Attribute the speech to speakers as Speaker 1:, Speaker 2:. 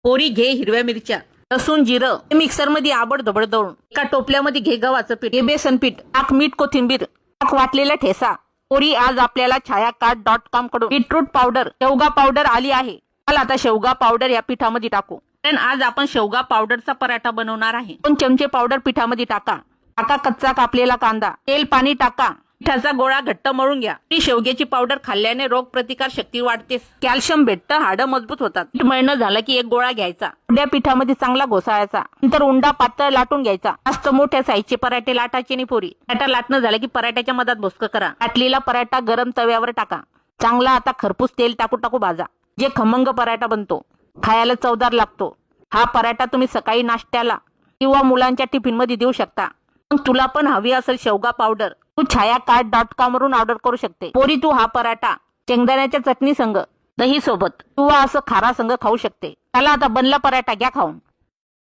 Speaker 1: पोरी घे हिरव्या मिरच्या, लसूण, जिरं मिक्सर मध्ये आबडधोबड दळून एका टोपल्यामध्ये घे गव्हाचं पीठ, हे बेसन पीठ, टाक मीठ, कोथिंबीर, टाक वाटलेला ठेसा. पोरी आज आपल्याला छायाकार्ट.com कडून बीटरूट पावडर, शेवगा पावडर आली आहे. चला आता शेवगा पावडर या पिठामध्ये टाकू. कारण आज आपण शेवगा पावडरचा पराठा बनवणार आहे. 2 चमचे पावडर पिठामध्ये टाका. कच्चा कापलेला कांदा, तेल, पाणी टाका. पिठाचा गोळा घट्ट मळून घ्या. ही शेवग्याची पावडर खाल्ल्याने रोग प्रतिकार शक्ती वाढते, कॅल्शियम भेटतं, हाडं मजबूत होतात. पीठ मळणं झालं की एक गोळा घ्यायचा, उड्या पिठामध्ये चांगला घोसाळायचा, नंतर उंडा पातळ लाटून घ्यायचा. जास्त मोठ्या साईजचे पराठे लाटायचे नाही पोरी. पराठा लाटणं झालं की पराठ्याच्या मधात भुसकं करा. लाटलेला पराठा गरम तव्यावर टाका. चांगला आता खरपूस तेल टाकू भाजा. जे खमंग पराठा बनतो, खायला चवदार लागतो. हा पराठा तुम्ही सकाळी नाश्त्याला किंवा मुलांच्या टिफिन मध्ये देऊ शकता. मग तुला पण हवी असेल शेवगा पावडर, तू छायाकार्ट.com वरून ऑर्डर करू शकते. पोरी तू हा पराठा शेंगदाण्याच्या चटणी संग, दही सोबत किंवा असं खारा संग खाऊ शकते. चला आता बनला पराठा, घ्या खाऊन.